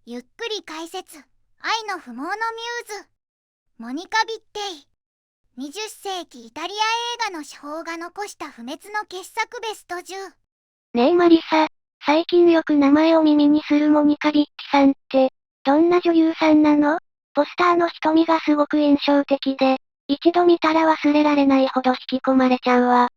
ゆっくり解説。愛の不毛のミューズ。モニカ・ビッテイ。20世紀イタリア映画の手法が残した不滅の傑作ベスト10。ねえマリサ、最近よく名前を耳にするモニカ・ビッチさんって、どんな女優さんなの？ポスターの瞳がすごく印象的で、一度見たら忘れられないほど引き込まれちゃうわ。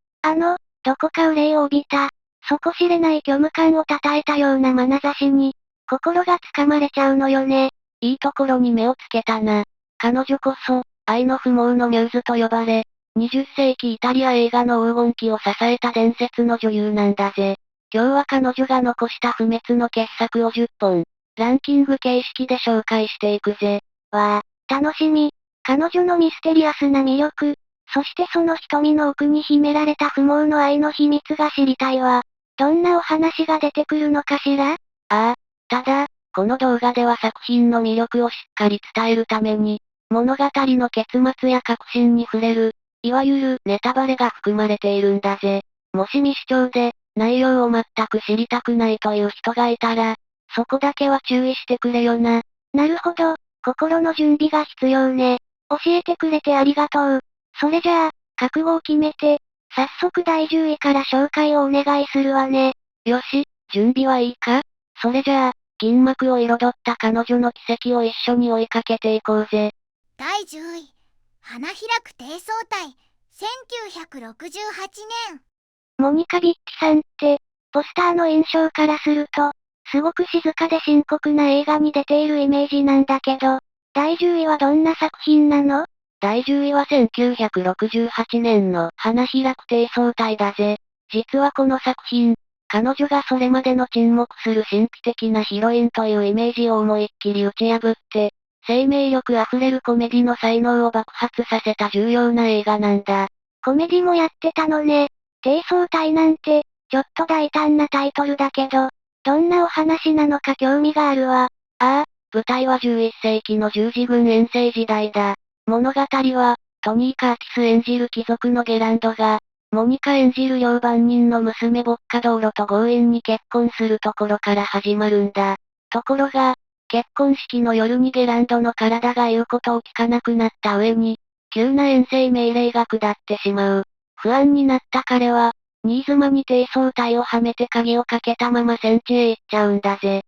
どこか憂いを帯びた、底知れない虚無感をたたえたような眼差しに、心がつかまれちゃうのよね。いいところに目をつけたな。彼女こそ、愛の不毛のミューズと呼ばれ、20世紀イタリア映画の黄金期を支えた伝説の女優なんだぜ。今日は彼女が残した不滅の傑作を10本、ランキング形式で紹介していくぜ。わあ、楽しみ。彼女のミステリアスな魅力、そしてその瞳の奥に秘められた不毛の愛の秘密が知りたいわ。どんなお話が出てくるのかしら？ああ、ただ、この動画では作品の魅力をしっかり伝えるために、物語の結末や核心に触れる、いわゆるネタバレが含まれているんだぜ。もし未視聴で、内容を全く知りたくないという人がいたら、そこだけは注意してくれよな。なるほど、心の準備が必要ね。教えてくれてありがとう。それじゃあ、覚悟を決めて、早速第10位から紹介をお願いするわね。よし、準備はいいか？それじゃあ、銀幕を彩った彼女の奇跡を一緒に追いかけていこうぜ。第10位。花開く低層体。1968年。モニカ・ビッチさんって、ポスターの印象からすると、すごく静かで深刻な映画に出ているイメージなんだけど、第10位はどんな作品なの？第10位は1968年の花開く低層体だぜ。実はこの作品、彼女がそれまでの沈黙する神秘的なヒロインというイメージを思いっきり打ち破って、生命力あふれるコメディの才能を爆発させた重要な映画なんだ。コメディもやってたのね。低層体なんて、ちょっと大胆なタイトルだけど、どんなお話なのか興味があるわ。ああ、舞台は11世紀の十字軍遠征時代だ。物語は、トニー・カーティス演じる貴族のゲランドが、モニカ演じる両番人の娘ボッカドーロと強引に結婚するところから始まるんだ。ところが、結婚式の夜にゲランドの体が言うことを聞かなくなった上に、急な遠征命令が下ってしまう。不安になった彼は、新妻に低層体をはめて鍵をかけたまま戦地へ行っちゃうんだぜ。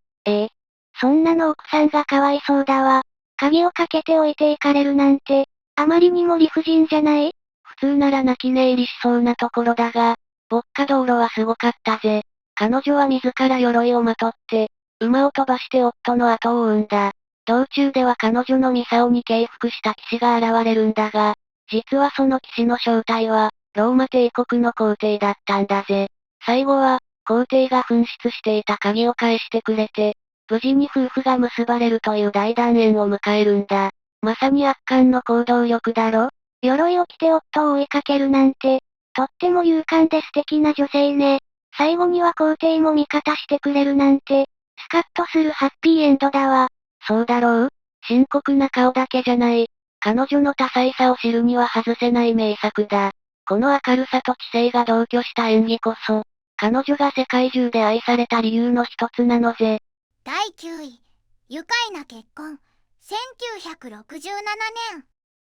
そんなの奥さんがかわいそうだわ。鍵をかけておいていかれるなんて、あまりにも理不尽じゃない？普通なら泣き寝入りしそうなところだが、ボッカ道路はすごかったぜ。彼女は自ら鎧をまとって、馬を飛ばして夫の後を追うんだ。道中では彼女のミサオに敬服した騎士が現れるんだが、実はその騎士の正体は、ローマ帝国の皇帝だったんだぜ。最後は、皇帝が紛失していた鍵を返してくれて、無事に夫婦が結ばれるという大団円を迎えるんだ。まさに圧巻の行動力だろ？鎧を着て夫を追いかけるなんて、とっても勇敢で素敵な女性ね。最後には皇帝も味方してくれるなんて、スカッとするハッピーエンドだわ。そうだろう？深刻な顔だけじゃない。彼女の多彩さを知るには外せない名作だ。この明るさと知性が同居した演技こそ、彼女が世界中で愛された理由の一つなのぜ。第9位。愉快な結婚。1967年。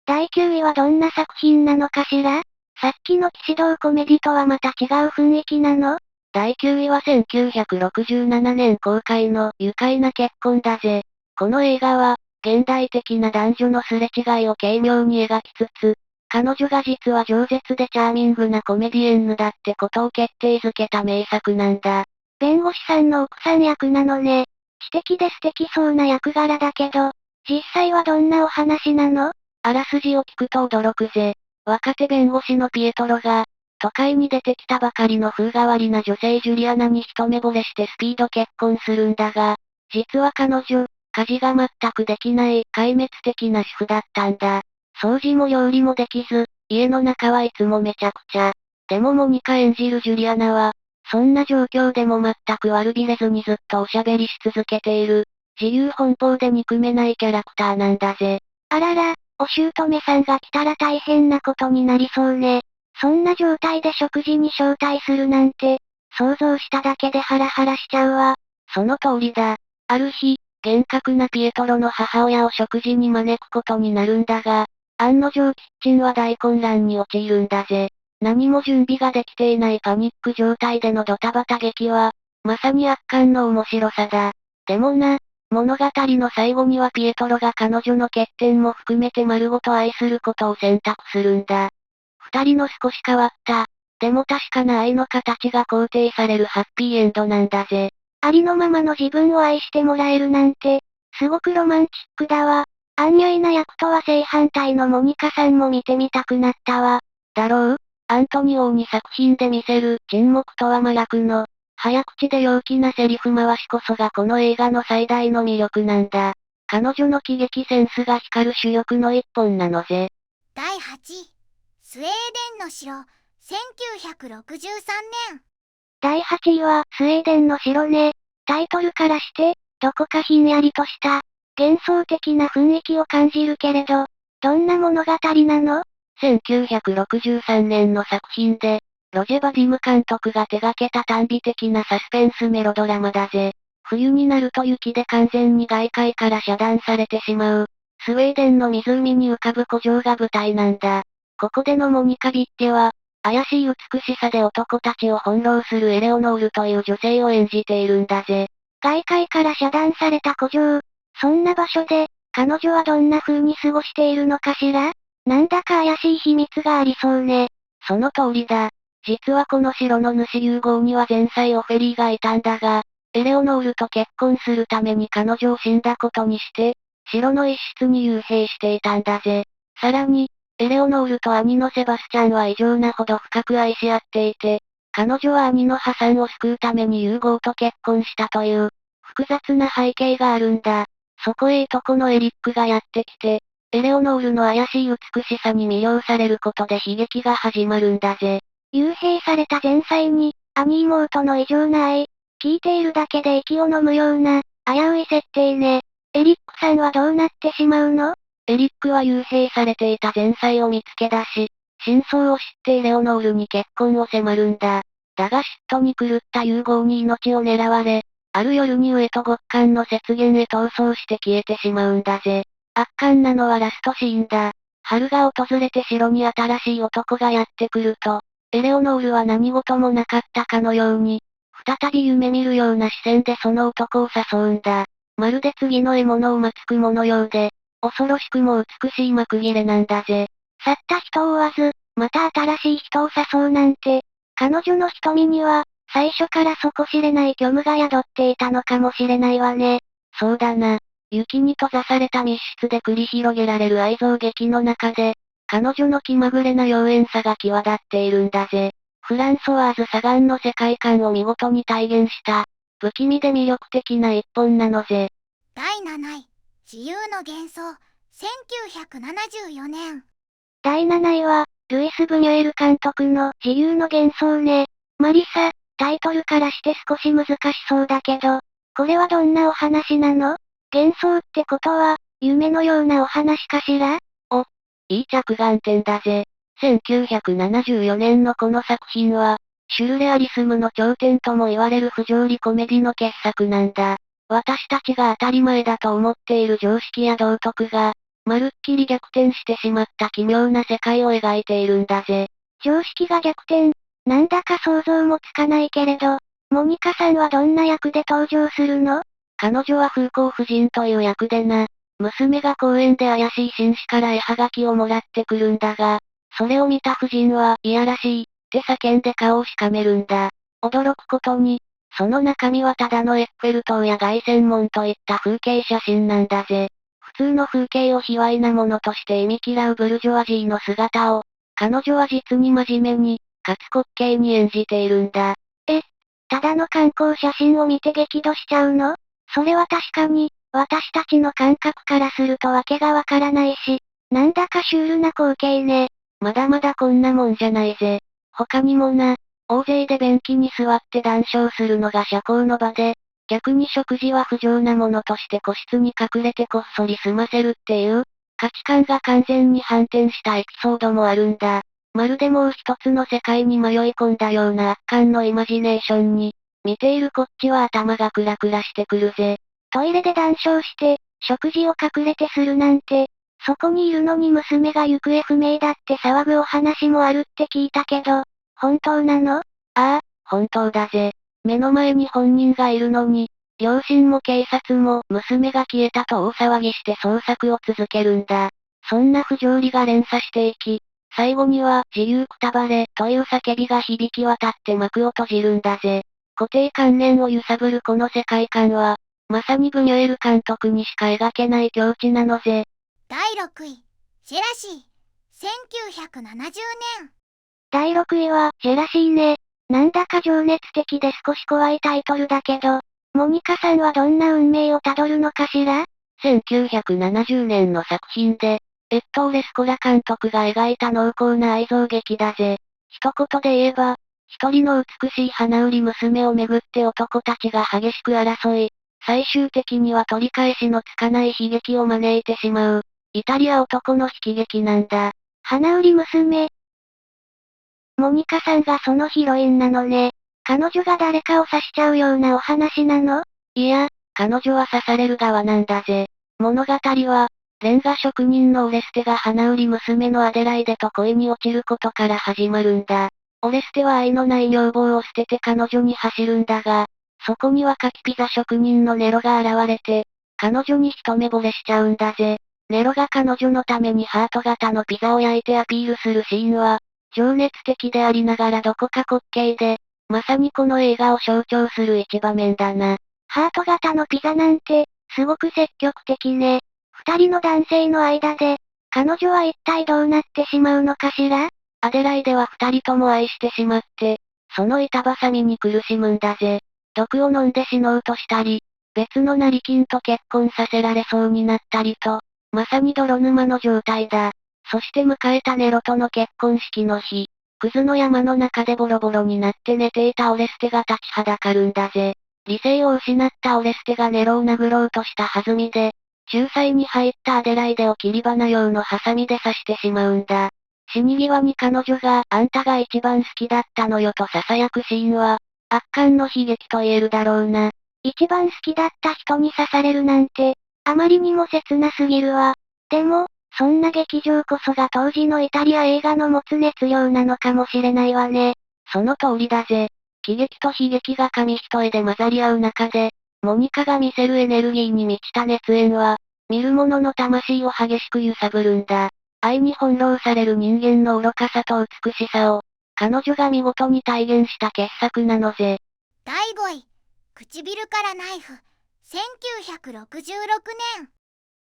第9位はどんな作品なのかしら？さっきの騎士道コメディとはまた違う雰囲気なの？第9位は1967年公開の愉快な結婚だぜ。この映画は、現代的な男女のすれ違いを軽妙に描きつつ、彼女が実は饒舌でチャーミングなコメディエンヌだってことを決定づけた名作なんだ。弁護士さんの奥さん役なのね。知的で素敵そうな役柄だけど、実際はどんなお話なの？あらすじを聞くと驚くぜ。若手弁護士のピエトロが、都会に出てきたばかりの風変わりな女性ジュリアナに一目惚れしてスピード結婚するんだが、実は彼女、家事が全くできない壊滅的な主婦だったんだ。掃除も料理もできず、家の中はいつもめちゃくちゃ。でもモニカ演じるジュリアナは、そんな状況でも全く悪びれずにずっとおしゃべりし続けている、自由奔放で憎めないキャラクターなんだぜ。あらら、お姑さんが来たら大変なことになりそうね。そんな状態で食事に招待するなんて、想像しただけでハラハラしちゃうわ。その通りだ。ある日、厳格なピエトロの母親を食事に招くことになるんだが、案の定キッチンは大混乱に陥るんだぜ。何も準備ができていないパニック状態でのドタバタ劇は、まさに圧巻の面白さだ。でもな、物語の最後にはピエトロが彼女の欠点も含めて丸ごと愛することを選択するんだ。二人の少し変わった、でも確かな愛の形が肯定されるハッピーエンドなんだぜ。ありのままの自分を愛してもらえるなんて、すごくロマンチックだわ。アンニュイな役とは正反対のモニカさんも見てみたくなったわ。だろう？アントニオに作品で見せる沈黙とは真逆の、早口で陽気なセリフ回しこそがこの映画の最大の魅力なんだ。彼女の喜劇センスが光る主力の一本なのぜ。第8位、スウェーデンの城、1963年。第8位は、スウェーデンの城ね。タイトルからして、どこかひんやりとした、幻想的な雰囲気を感じるけれど、どんな物語なの？ 1963年の作品で、ロジェ・バディム監督が手掛けた短美的なサスペンスメロドラマだぜ。冬になると雪で完全に外界から遮断されてしまう、スウェーデンの湖に浮かぶ古城が舞台なんだ。ここでのモニカ・ビッテは、怪しい美しさで男たちを翻弄するエレオノールという女性を演じているんだぜ。外界から遮断された古城。そんな場所で、彼女はどんな風に過ごしているのかしら？なんだか怪しい秘密がありそうね。その通りだ。実はこの城の主ユーゴーには前妻オフェリーがいたんだが、エレオノールと結婚するために彼女を死んだことにして、城の一室に幽閉していたんだぜ。さらに、エレオノールと兄のセバスチャンは異常なほど深く愛し合っていて、彼女は兄の破産を救うためにユーゴーと結婚したという、複雑な背景があるんだ。そこへいとこのエリックがやってきて、エレオノールの怪しい美しさに魅了されることで悲劇が始まるんだぜ。幽閉された前妻に、兄妹の異常な愛。聞いているだけで息を飲むような、危うい設定ね。エリックさんはどうなってしまうの？エリックは幽閉されていた前妻を見つけ出し、真相を知ってエレオノールに結婚を迫るんだ。だが嫉妬に狂ったユーゴーに命を狙われ、ある夜に上と極寒の雪原へ逃走して消えてしまうんだぜ。圧巻なのはラストシーンだ。春が訪れて城に新しい男がやってくると、エレオノールは何事もなかったかのように、再び夢見るような視線でその男を誘うんだ。まるで次の獲物を待つ雲のようで、恐ろしくも美しい幕切れなんだぜ。去った人を追わず、また新しい人を誘うなんて、彼女の瞳には、最初から底知れない虚無が宿っていたのかもしれないわね。そうだな。雪に閉ざされた密室で繰り広げられる愛憎劇の中で、彼女の気まぐれな妖艶さが際立っているんだぜ。フランソワーズ・サガンの世界観を見事に体現した、不気味で魅力的な一本なのぜ。第7位、自由の幻想、1974年。第7位は、ルイス・ブニュエル監督の自由の幻想ね。マリサ、タイトルからして少し難しそうだけど、これはどんなお話なの？幻想ってことは、夢のようなお話かしら？いい着眼点だぜ。1974年のこの作品は、シュルレアリスムの頂点とも言われる不条理コメディの傑作なんだ。私たちが当たり前だと思っている常識や道徳が、まるっきり逆転してしまった奇妙な世界を描いているんだぜ。常識が逆転。なんだか想像もつかないけれど、モニカさんはどんな役で登場するの？彼女は風光夫人という役でな。娘が公園で怪しい紳士から絵はがきをもらってくるんだが、それを見た夫人は、いやらしい、って叫んで顔をしかめるんだ。驚くことに、その中身はただのエッフェル塔や凱旋門といった風景写真なんだぜ。普通の風景を卑猥なものとして忌み嫌うブルジョワジーの姿を、彼女は実に真面目に、かつ滑稽に演じているんだ。ただの観光写真を見て激怒しちゃうの？それは確かに、私たちの感覚からするとわけがわからないし、なんだかシュールな光景ね。まだまだこんなもんじゃないぜ。他にもな、大勢で便器に座って談笑するのが社交の場で、逆に食事は不浄なものとして個室に隠れてこっそり済ませるっていう、価値観が完全に反転したエピソードもあるんだ。まるでもう一つの世界に迷い込んだような圧巻のイマジネーションに、見ているこっちは頭がクラクラしてくるぜ。トイレで談笑して、食事を隠れてするなんて、そこにいるのに娘が行方不明だって騒ぐお話もあるって聞いたけど、本当なの？ああ、本当だぜ。目の前に本人がいるのに、両親も警察も娘が消えたと大騒ぎして捜索を続けるんだ。そんな不条理が連鎖していき、最後には自由くたばれという叫びが響き渡って幕を閉じるんだぜ。固定観念を揺さぶるこの世界観は、まさにブニュエル監督にしか描けない境地なのぜ。第6位、ジェラシー、1970年。第6位は、ジェラシーね。なんだか情熱的で少し怖いタイトルだけど、モニカさんはどんな運命をたどるのかしら？ 1970年の作品で、エットーレ・スコラ監督が描いた濃厚な愛憎劇だぜ。一言で言えば、一人の美しい花売り娘をめぐって男たちが激しく争い、最終的には取り返しのつかない悲劇を招いてしまう、イタリア男の悲劇なんだ。花売り娘。モニカさんがそのヒロインなのね。彼女が誰かを刺しちゃうようなお話なの？いや、彼女は刺される側なんだぜ。物語は、レンガ職人のオレステが花売り娘のアデライデと恋に落ちることから始まるんだ。オレステは愛のない女房を捨てて彼女に走るんだが、そこに若きピザ職人のネロが現れて、彼女に一目惚れしちゃうんだぜ。ネロが彼女のためにハート型のピザを焼いてアピールするシーンは、情熱的でありながらどこか滑稽で、まさにこの映画を象徴する一場面だな。ハート型のピザなんて、すごく積極的ね。二人の男性の間で、彼女は一体どうなってしまうのかしら？アデライデは二人とも愛してしまって、その板挟みに苦しむんだぜ。毒を飲んで死のうとしたり、別の成金と結婚させられそうになったりと、まさに泥沼の状態だ。そして迎えたネロとの結婚式の日、クズの山の中でボロボロになって寝ていたオレステが立ちはだかるんだぜ。理性を失ったオレステがネロを殴ろうとした弾みで、仲裁に入ったアデライデを切り花用のハサミで刺してしまうんだ。死に際に彼女があんたが一番好きだったのよと囁くシーンは、圧巻の悲劇と言えるだろうな。一番好きだった人に刺されるなんて、あまりにも切なすぎるわ。でも、そんな劇場こそが当時のイタリア映画の持つ熱量なのかもしれないわね。その通りだぜ。喜劇と悲劇が紙一重で混ざり合う中で、モニカが見せるエネルギーに満ちた熱演は、見る者の魂を激しく揺さぶるんだ。愛に翻弄される人間の愚かさと美しさを、彼女が見事に体現した傑作なのぜ。第5位、唇からナイフ、1966年。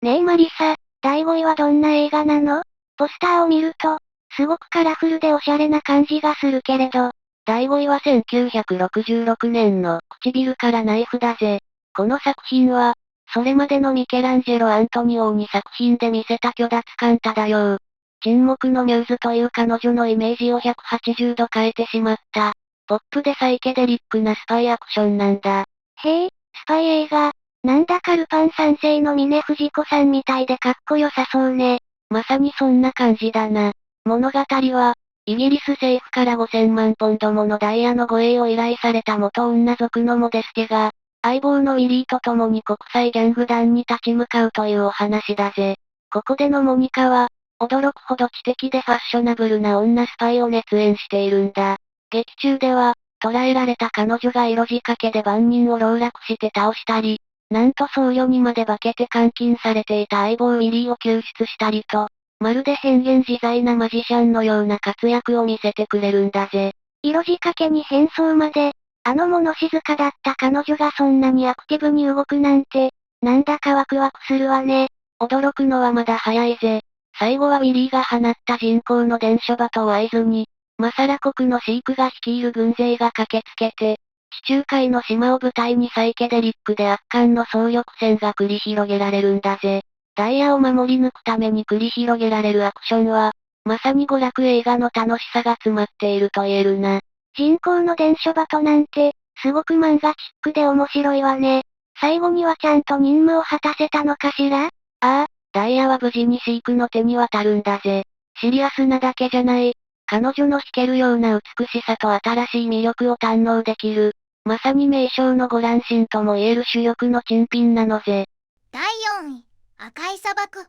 ねえマリサ、第5位はどんな映画なの？ポスターを見ると、すごくカラフルでおしゃれな感じがするけれど。第5位は1966年の唇からナイフだぜ。この作品は、それまでのミケランジェロ・アントニオーニ作品で見せた虚脱感漂う。沈黙のミューズという彼女のイメージを180度変えてしまった。ポップでサイケデリックなスパイアクションなんだ。へえ、スパイ映画。なんだかルパン三世の峰不二子さんみたいでかっこよさそうね。まさにそんな感じだな。物語は、イギリス政府から5000万ポンドものダイヤの護衛を依頼された元女族のモデステが、相棒のウィリーと共に国際ギャング団に立ち向かうというお話だぜ。ここでのモニカは、驚くほど知的でファッショナブルな女スパイを熱演しているんだ。劇中では、捕らえられた彼女が色仕掛けで万人を籠絡して倒したり、なんと僧侶にまで化けて監禁されていた相棒ウィリーを救出したりと、まるで変幻自在なマジシャンのような活躍を見せてくれるんだぜ。色仕掛けに変装まで、あの物静かだった彼女がそんなにアクティブに動くなんて、なんだかワクワクするわね。驚くのはまだ早いぜ。最後はウィリーが放った人工の伝書鳩を合図に、マサラ国のシークが率いる軍勢が駆けつけて、地中海の島を舞台にサイケデリックで圧巻の総力戦が繰り広げられるんだぜ。ダイヤを守り抜くために繰り広げられるアクションは、まさに娯楽映画の楽しさが詰まっていると言えるな。人工の伝書鳩なんて、すごく漫画チックで面白いわね。最後にはちゃんと任務を果たせたのかしら？ああ、ダイヤは無事にシークの手に渡るんだぜ。シリアスなだけじゃない。彼女の弾けるような美しさと新しい魅力を堪能できる。まさに名将のご乱心とも言える主力の珍品なのぜ。第4位、赤い砂漠、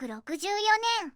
1964年。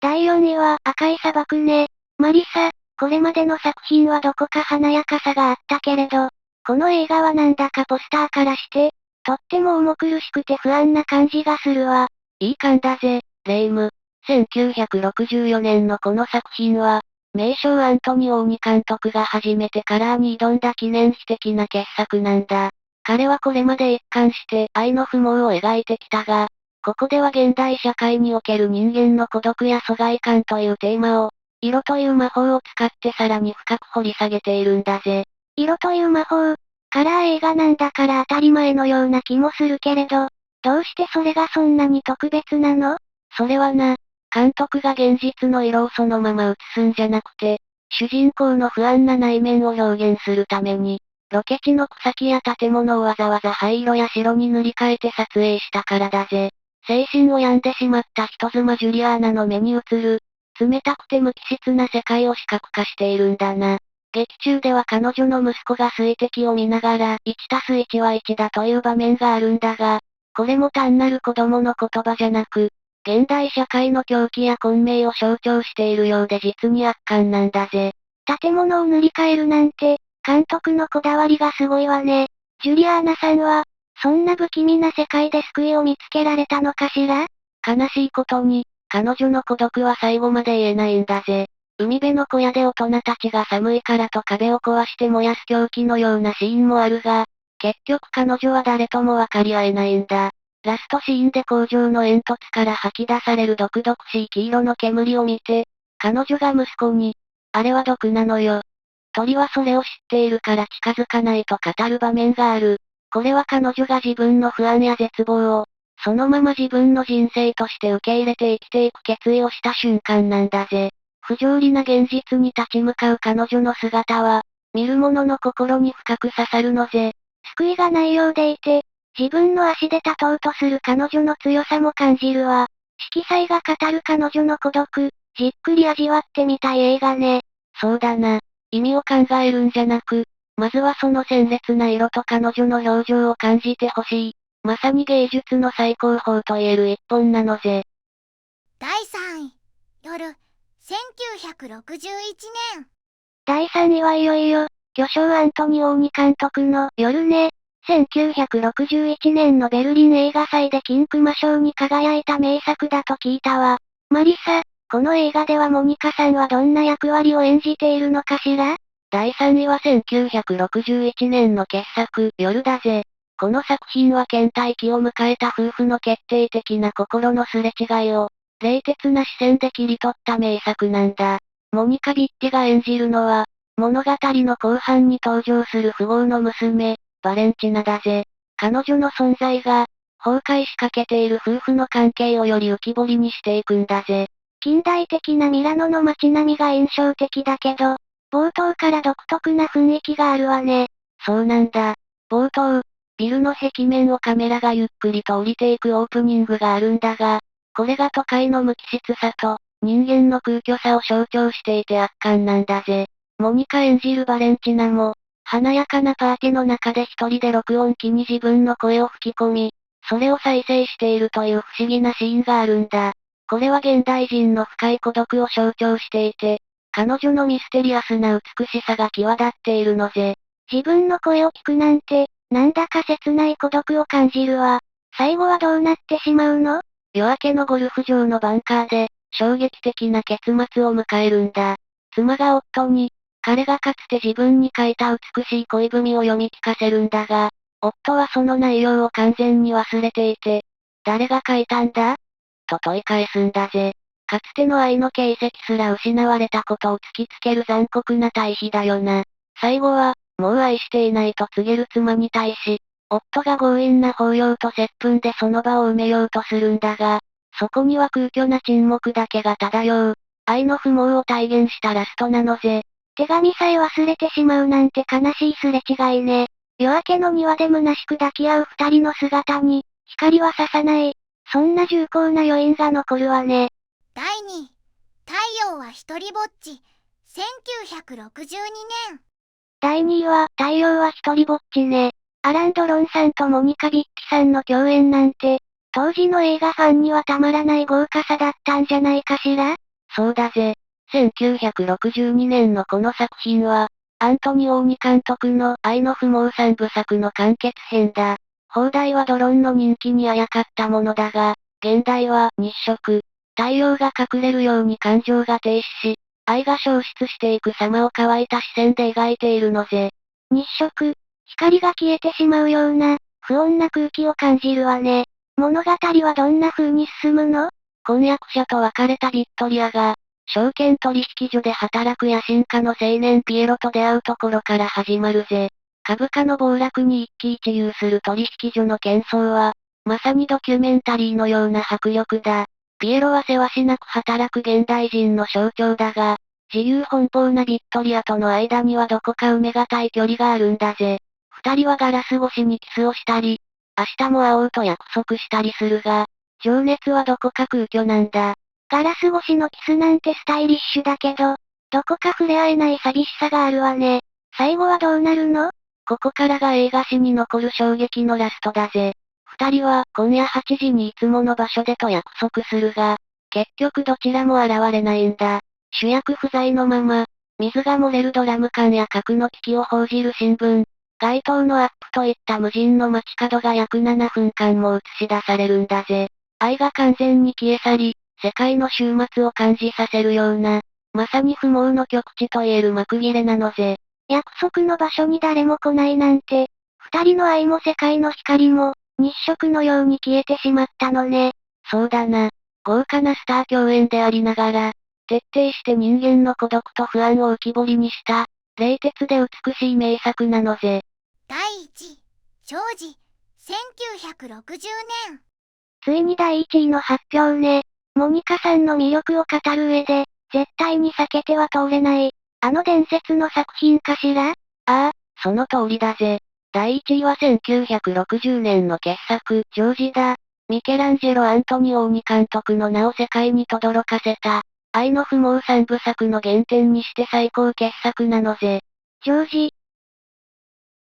第4位は赤い砂漠ね。マリサ、これまでの作品はどこか華やかさがあったけれど、この映画はなんだかポスターからして、とっても重苦しくて不安な感じがするわ。いい感だぜ、レイム。1964年のこの作品は、名将アントニオーニ監督が初めてカラーに挑んだ記念碑的な傑作なんだ。彼はこれまで一貫して愛の不毛を描いてきたが、ここでは現代社会における人間の孤独や疎外感というテーマを、色という魔法を使ってさらに深く掘り下げているんだぜ。色という魔法、カラー映画なんだから当たり前のような気もするけれど、どうしてそれがそんなに特別なの？それはな、監督が現実の色をそのまま映すんじゃなくて、主人公の不安な内面を表現するために、ロケ地の草木や建物をわざわざ灰色や白に塗り替えて撮影したからだぜ。精神を病んでしまった人妻ジュリアーナの目に映る、冷たくて無機質な世界を視覚化しているんだな。劇中では彼女の息子が水滴を見ながら 1+1 は1だという場面があるんだが、これも単なる子供の言葉じゃなく、現代社会の狂気や混迷を象徴しているようで実に圧巻なんだぜ。建物を塗り替えるなんて、監督のこだわりがすごいわね。ジュリアーナさんは、そんな不気味な世界で救いを見つけられたのかしら？悲しいことに、彼女の孤独は最後まで言えないんだぜ。海辺の小屋で大人たちが寒いからと壁を壊して燃やす狂気のようなシーンもあるが、結局彼女は誰とも分かり合えないんだ。ラストシーンで工場の煙突から吐き出される毒々しい黄色の煙を見て、彼女が息子に、あれは毒なのよ。鳥はそれを知っているから近づかないと語る場面がある。これは彼女が自分の不安や絶望を、そのまま自分の人生として受け入れて生きていく決意をした瞬間なんだぜ。不条理な現実に立ち向かう彼女の姿は、見る者の心に深く刺さるのぜ。救いがないようでいて、自分の足で立とうとする彼女の強さも感じるわ。色彩が語る彼女の孤独、じっくり味わってみたい映画ね。そうだな。意味を考えるんじゃなく、まずはその鮮烈な色と彼女の表情を感じてほしい。まさに芸術の最高峰と言える一本なのぜ。第3位、夜、1961年。第3位はいよいよ、巨匠アントニオーニ監督の夜ね。1961年のベルリン映画祭で金熊賞に輝いた名作だと聞いたわ。マリサ、この映画ではモニカさんはどんな役割を演じているのかしら？第3位は1961年の傑作、夜だぜ。この作品は倦怠期を迎えた夫婦の決定的な心のすれ違いを、冷徹な視線で切り取った名作なんだ。モニカ・ビッティが演じるのは、物語の後半に登場する富豪の娘、バレンチナだぜ。彼女の存在が、崩壊しかけている夫婦の関係をより浮き彫りにしていくんだぜ。近代的なミラノの街並みが印象的だけど、冒頭から独特な雰囲気があるわね。そうなんだ。冒頭、ビルの壁面をカメラがゆっくりと降りていくオープニングがあるんだが、これが都会の無機質さと、人間の空虚さを象徴していて圧巻なんだぜ。モニカ演じるバレンチナも、華やかなパーティーの中で一人で録音機に自分の声を吹き込み、それを再生しているという不思議なシーンがあるんだ。これは現代人の深い孤独を象徴していて、彼女のミステリアスな美しさが際立っているのぜ。自分の声を聞くなんて、なんだか切ない孤独を感じるわ。最後はどうなってしまうの？夜明けのゴルフ場のバンカーで、衝撃的な結末を迎えるんだ。妻が夫に、彼がかつて自分に書いた美しい恋文を読み聞かせるんだが、夫はその内容を完全に忘れていて、誰が書いたんだと問い返すんだぜ。かつての愛の形跡すら失われたことを突きつける残酷な対比だよな。最後は、もう愛していないと告げる妻に対し、夫が強引な抱擁と接吻でその場を埋めようとするんだが、そこには空虚な沈黙だけが漂う、愛の不毛を体現したラストなのぜ。手紙さえ忘れてしまうなんて悲しいすれ違いね。夜明けの庭で虚しく抱き合う二人の姿に、光は差さない。そんな重厚な余韻が残るわね。第2位、太陽は一りぼっち、1962年。第2位は、太陽は一人ぼっちね。アラン・ドロンさんとモニカ・ビッチさんの共演なんて、当時の映画ファンにはたまらない豪華さだったんじゃないかしら？そうだぜ。1962年のこの作品は、アントニオーニ監督の愛の不毛三部作の完結編だ。放題はドロンの人気にあやかったものだが、現代は日食、太陽が隠れるように感情が停止し、愛が消失していく様を乾いた視線で描いているのぜ。日食、光が消えてしまうような、不穏な空気を感じるわね。物語はどんな風に進むの？婚約者と別れたビットリアが、証券取引所で働く野心家の青年ピエロと出会うところから始まるぜ。株価の暴落に一喜一憂する取引所の喧騒は、まさにドキュメンタリーのような迫力だ。ピエロはせわしなく働く現代人の象徴だが、自由奔放なビットリアとの間にはどこか埋めがたい距離があるんだぜ。二人はガラス越しにキスをしたり、明日も会おうと約束したりするが、情熱はどこか空虚なんだ。ガラス越しのキスなんてスタイリッシュだけど、どこか触れ合えない寂しさがあるわね。最後はどうなるの？ここからが映画史に残る衝撃のラストだぜ。二人は今夜8時にいつもの場所でと約束するが、結局どちらも現れないんだ。主役不在のまま、水が漏れるドラム缶や核の危機を報じる新聞、街灯のアップといった無人の街角が約7分間も映し出されるんだぜ。愛が完全に消え去り、世界の終末を感じさせるような、まさに不毛の極地と言える幕切れなのぜ。約束の場所に誰も来ないなんて、二人の愛も世界の光も、日食のように消えてしまったのね。そうだな。豪華なスター共演でありながら、徹底して人間の孤独と不安を浮き彫りにした、冷徹で美しい名作なのぜ。第1、長寿、1960年。ついに第1位の発表ね。モニカさんの魅力を語る上で、絶対に避けては通れない、あの伝説の作品かしら？ああ、その通りだぜ。第1位は1960年の傑作、ジョージだ。ミケランジェロ・アントニオーニ監督の名を世界に轟かせた、愛の不毛三部作の原点にして最高傑作なのぜ。ジョージ。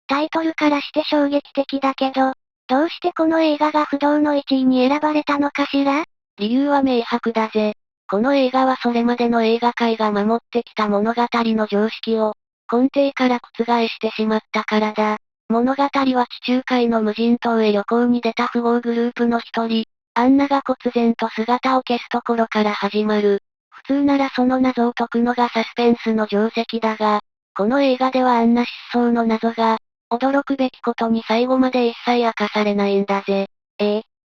タイトルからして衝撃的だけど、どうしてこの映画が不動の1位に選ばれたのかしら？理由は明白だぜ。この映画はそれまでの映画界が守ってきた物語の常識を、根底から覆してしまったからだ。物語は地中海の無人島へ旅行に出た富豪グループの一人、アンナが忽然と姿を消すところから始まる。普通ならその謎を解くのがサスペンスの定石だが、この映画ではアンナ失踪の謎が、驚くべきことに最後まで一切明かされないんだぜ。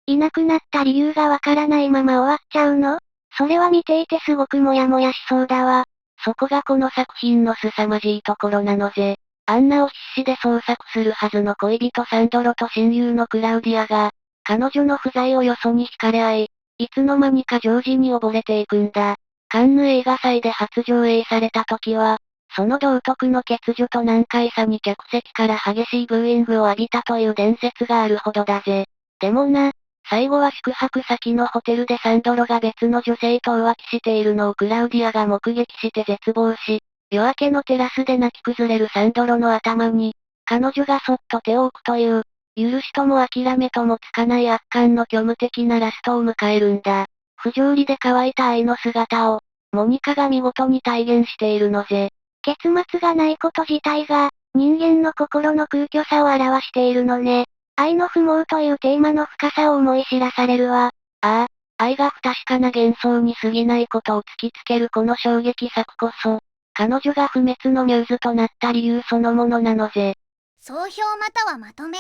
いなくなった理由がわからないまま終わっちゃうの？それは見ていてすごくモヤモヤしそうだわ。そこがこの作品の凄まじいところなのぜ。アンナを必死で捜索するはずの恋人サンドロと親友のクラウディアが、彼女の不在をよそに惹かれ合い、いつの間にかジョージに溺れていくんだ。カンヌ映画祭で初上映された時は、その道徳の欠如と難解さに客席から激しいブーイングを浴びたという伝説があるほどだぜ。でもな、最後は宿泊先のホテルでサンドロが別の女性と浮気しているのをクラウディアが目撃して絶望し、夜明けのテラスで泣き崩れるサンドロの頭に、彼女がそっと手を置くという、許しとも諦めともつかない圧巻の虚無的なラストを迎えるんだ。不条理で乾いた愛の姿を、モニカが見事に体現しているのぜ。結末がないこと自体が、人間の心の空虚さを表しているのね。愛の不毛というテーマの深さを思い知らされるわ。ああ、愛が不確かな幻想に過ぎないことを突きつけるこの衝撃作こそ、彼女が不滅のミューズとなった理由そのものなのぜ。総評またはまとめ。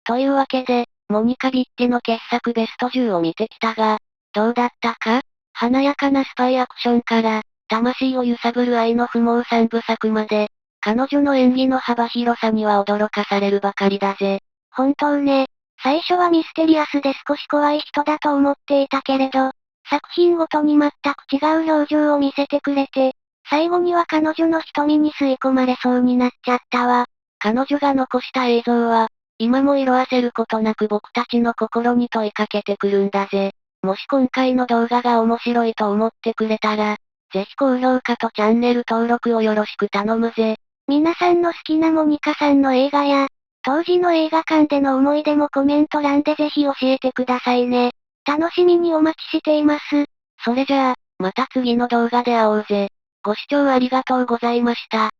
というわけで、モニカ・ビッティの傑作ベスト10を見てきたが、どうだったか？華やかなスパイアクションから、魂を揺さぶる愛の不毛三部作まで、彼女の演技の幅広さには驚かされるばかりだぜ。本当ね。最初はミステリアスで少し怖い人だと思っていたけれど、作品ごとに全く違う表情を見せてくれて、最後には彼女の瞳に吸い込まれそうになっちゃったわ。彼女が残した映像は、今も色あせることなく僕たちの心に問いかけてくるんだぜ。もし今回の動画が面白いと思ってくれたら、ぜひ高評価とチャンネル登録をよろしく頼むぜ。皆さんの好きなモニカさんの映画や、当時の映画館での思い出もコメント欄でぜひ教えてくださいね。楽しみにお待ちしています。それじゃあ、また次の動画で会おうぜ。ご視聴ありがとうございました。